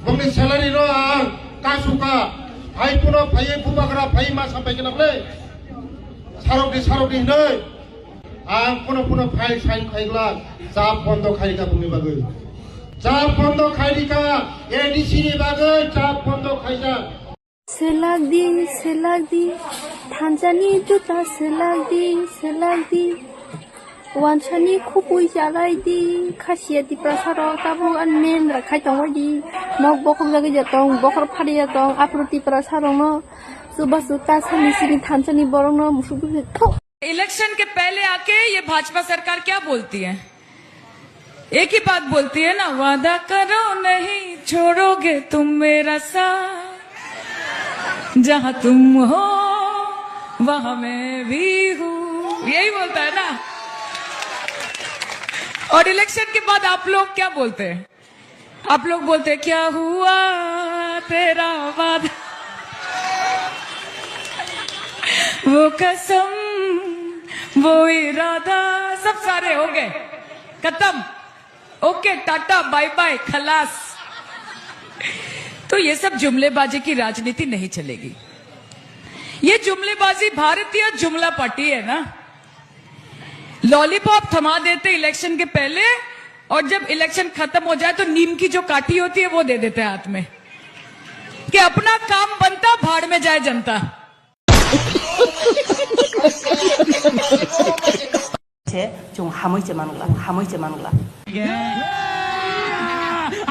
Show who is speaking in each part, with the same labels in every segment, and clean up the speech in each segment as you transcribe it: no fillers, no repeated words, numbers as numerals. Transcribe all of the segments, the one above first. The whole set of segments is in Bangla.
Speaker 1: Bangni salary no ang kasuka hai puno phai bubagra phai ma sampai kenapa sarok di nei ang puno phai sign khaigla jab bondo khaika bungni bagai jab bondo khaika ADC ni bagai jab bondo khaija
Speaker 2: selagdi Tanzani juta selagdi wanchani khupui jalai di khasia di prasaro tabu an men rakhai tong di nok bokhom lagi jatong bokhor phari jatong apruti prasaro no सुबह सुता सनी सिनी थांचनी बोरों मुसुबु
Speaker 3: इलेक्शन के पहले आके ये भाजपा सरकार क्या बोलती है? एक ही बात बोलती है ना, वादा करो नहीं छोड़ोगे तुम मेरा साथ, जहां तुम हो वहां मैं भी हूँ, यही बोलता है ना। और इलेक्शन के बाद आप लोग क्या बोलते हैं? आप लोग बोलते हैं क्या हुआ तेरा वादा, वो कसम वो इरादा, सब सारे हो गए खत्म, ओके टाटा बाय बाय खलास। तो ये सब जुमलेबाजी की राजनीति नहीं चलेगी। ये जुमलेबाजी भारतीय जुमला पार्टी है ना, लॉलीपॉप थमा देते इलेक्शन के पहले और जब इलेक्शन खत्म हो जाए तो नीम की जो काठी होती है वो दे देते हैं हाथ में कि अपना काम बनता भाड़ में जाए जनता।
Speaker 4: 좀 하모이제 만글라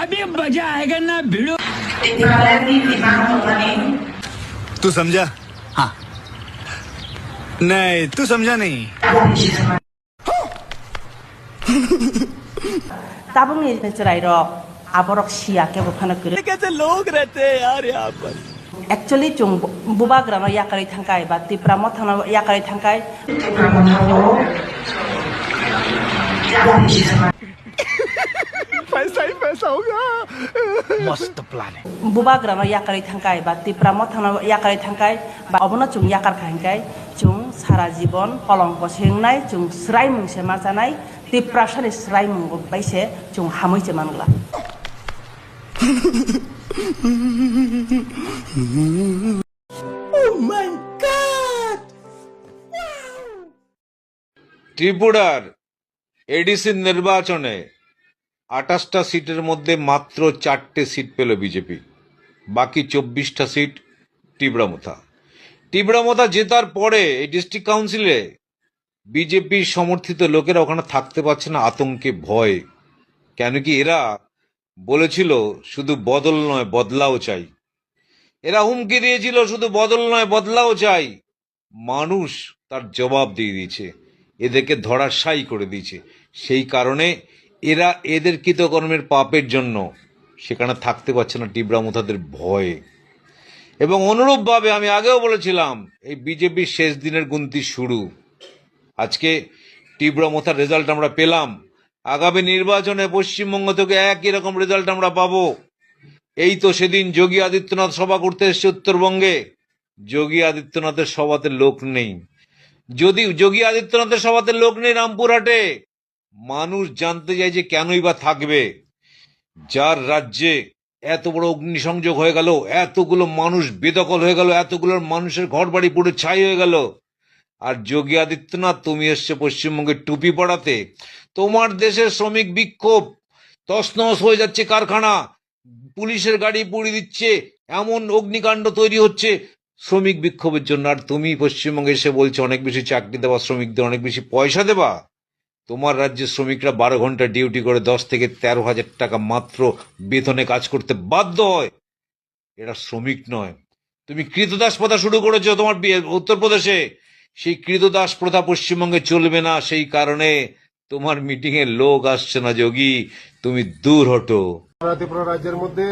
Speaker 5: अभी मजा आएगा ना भिड़ो।
Speaker 6: तू समझा? हाँ नहीं तू समझा नहीं।
Speaker 4: 따봉이 चराइरो आबरक सिया के बफाना करे
Speaker 5: कैसे लोग रहते हैं यार यहाँ पर।
Speaker 4: एक्चुअली जों बुबाग्रानो याकारै थांखाय बा तिप्रामो थांना याकारै थांखाय
Speaker 6: पैसा ही पैसा होगा। मस्त प्लान है।
Speaker 4: बुबाग्रानो याकारै थांखाय बा तिप्रामो थांना याकारै थांखाय बा अबनो जों याकार खांखाय जों सारा जीवन कलंक सेंनाय जों स्राय मुंसे माजानाय तिप्रासानि स्राय मुंगो बायसे जों हामैसे मानग्ला।
Speaker 7: ত্রিপুরার এডিসি নির্বাচনে ২৮টা সিটের মধ্যে মাত্র 4টে সিট পেল বিজেপি, বাকি 24টা সিট তীব্রামথা জেতার পরে এই ডিস্ট্রিক্ট কাউন্সিলে বিজেপি সমর্থিত লোকেরা ওখানে থাকতে পারছে না আতঙ্কে ভয়ে। কেন কি এরা বলেছিল শুধু বদল নয় বদলাও চাই, এরা হুমকি দিয়েছিল শুধু বদল নয় বদলাও চাই। মানুষ তার জবাব দিয়ে দিয়েছে, এদেরকে ধরাশায়ী করে দিয়েছে। সেই কারণে এরা এদের কৃতকর্মের পাপের জন্য সেখানে থাকতে পারছে না তীব্রামথাদের ভয়ে। এবং অনুরূপভাবে আমি আগেও বলেছিলাম এই বিজেপির শেষ দিনের গুনতি শুরু। আজকে তীব্রামথার রেজাল্ট আমরা পেলাম, আগামী নির্বাচনে পশ্চিমবঙ্গ থেকে একই রকম রেজাল্ট আমরা পাবো। এই তো সেদিন যোগী আদিত্যনাথ সভা করতে এসছে উত্তরবঙ্গে, যোগী আদিত্যনাথের সভাতে লোক নেই। যদি যোগী আদিত্যনাথের সভাতে লোক নেই রামপুরহাটে, মানুষ জানতে চাই যে কেনই বা থাকবে। যার রাজ্যে এত বড় অগ্নিসংযোগ হয়ে গেল, এতগুলো মানুষ বেদখল হয়ে গেল, এতগুলো মানুষের ঘর বাড়ি পুরো ছাই হয়ে গেল, আর যোগী আদিত্যনাথ তুমি এসছে পশ্চিমবঙ্গে টুপি পড়াতে। তোমার দেশের শ্রমিক বিক্ষোভ, তছনছ হয়ে যাচ্ছে কারখানা, পুলিশের গাড়ি পুড়িয়ে দিচ্ছে, এমন অগ্নিকাণ্ড তৈরি হচ্ছে শ্রমিক বিক্ষোভের জন্য। আর তুমি পশ্চিমবঙ্গে এসে বলছো অনেক বেশি চাকরি দেবা, শ্রমিকদের অনেক বেশি পয়সা দেবা। তোমার রাজ্যের শ্রমিকরা 12 ঘন্টা ডিউটি করে 10 থেকে 13,000 টাকা মাত্র বেতনে কাজ করতে বাধ্য হয়। এরা শ্রমিক নয়। তুমি কৃতদাস প্রথা শুরু করেছো তোমার উত্তরপ্রদেশে, সেই কৃতদাস প্রথা পশ্চিমবঙ্গে চলবে না। সেই কারণে তোমার মিটিং এ লোক আসছে না যোগী, তুমি দূর হটো।
Speaker 1: ত্রিপুরা রাজ্যের মধ্যে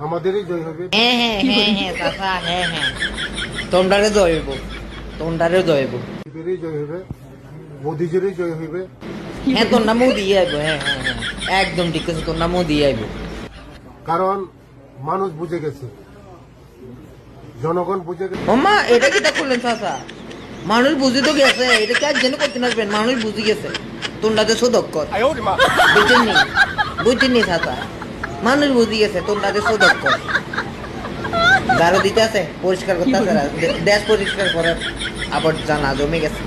Speaker 1: আমাদেরই জয় হবে।
Speaker 4: তোমরারে জয় হইব, তোমরারে জয় হইব,
Speaker 1: জয় হবে, মোদিজিরই জয় হবে।
Speaker 4: হ্যাঁ তোর নামও দিয়ে আইব। হ্যাঁ একদম ঠিক আছে, তোর নামও দিয়ে আইব।
Speaker 1: কারণ মানুষ বুঝে গেছে, জনগণ বুঝে গেছে।
Speaker 4: ওমা এটা কি তা করলেন চাচা? মানুষ বুঝে তো গেছে, এটা কাজ যেন করতে আসবেন, মানুষ বুঝে গেছে তোমরা যে সুদক্ষ বুঝছেন নি চাচা,
Speaker 8: মানুষ বুঝি গেছে তোমরা যে সদক্ষ ঝাড়ু দিতে আছে পরিষ্কার করতে আছে দেশ পরিষ্কার করার আবর্জনা জমে গেছে